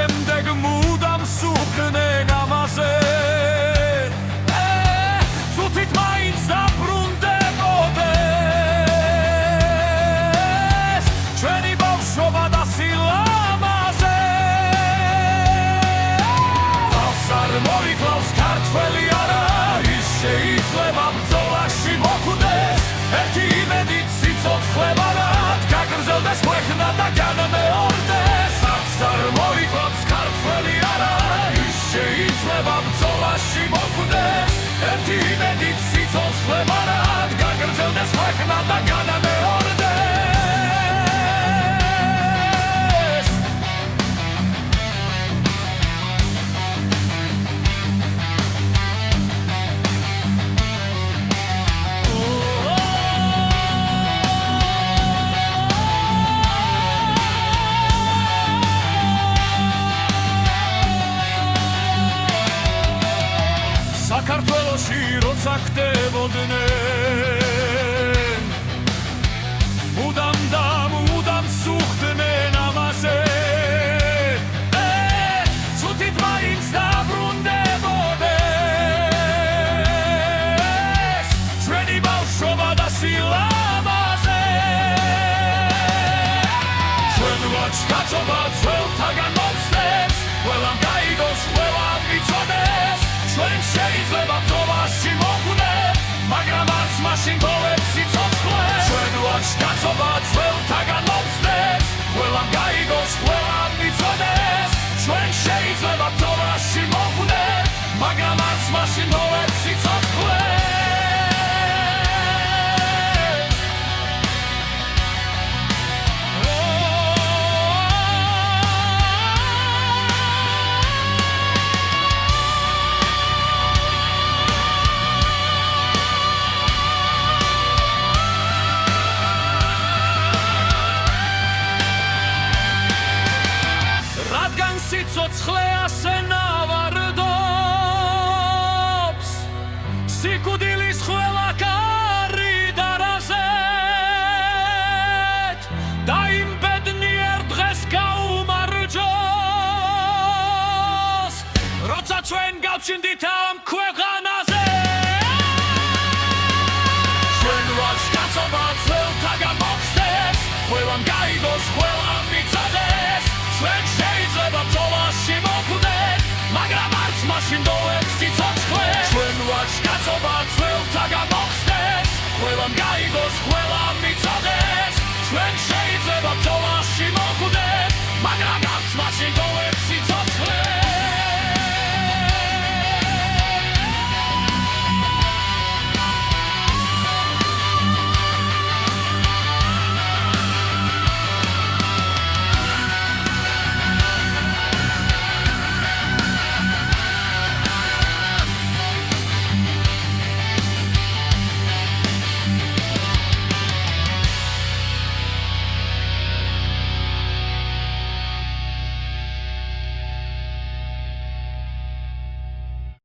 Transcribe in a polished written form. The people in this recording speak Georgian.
შემდეგ მუდამ სუხდნენ ამაზე წუთით მაინც დაბრუნდებოდეს ჩვენი ბავშვობა და სილამაზე თავს არ მოიკლავს ქართველი არა ის შეიძლება ბრძოლაში მოხვდეს ერთი იმედით სიცოცხლებად გაგრძელდეს ქვეყნა და განმეორდეს თავს არ მოიკლავს ქართველი არა ის შეიძლება ბრძოლაში მოხვდეს ერთი იმედით სიცოცხლებად გაგრძელდეს ქვეყნა და განმეორდეს საქართველოში როცა ხდებოდნენ მუდამ და მუდამ სუხდნენ ამაზე წუთით მაინც დაბრუნდებოდეს ჩვენი ბავშვობა და სილამაზე ჩვენ ვაჩქაცობა ძველთაგან მოვსდებს ყველამ გაიგოს ყველამ იცოდეს ჩვენ შეიძლება ბრძოლაში მოხვდეთ მაგრამ არც მაშინ გოვებს სიცოცხლე ჩვენ ვაჩქაცობა ძველთაგან მოვსდებს ყველამ გაიგოს ყველამ იცოდეს ჩვენ შეიძლება ბრძოლაში მოხვდეთ მაგრამ არც მაშინ გოვებს სიცოცხლე სიცოცხლე ასე ნავარდობს სიკვდილის ყველა კარი დარაზეთ და იმ ბედნიერ დღეს გაუმარჯოს როცა ჩვენ გავჩნდით ამ ქვეყანაზე ჩვენ ვაჩქაცობა ძველთაგან მოვსდებს ყველამ გაიგოს ყველამ იცოდეს ჩვენ შეიძლება ბრძოლაში მოხვდეთ მაგრამ არც მაშინ გოვებს სიცოცხლე ჩვენ ვაჩქაცობა ძველთაგან მოვსდებს ყველამ გაიგოს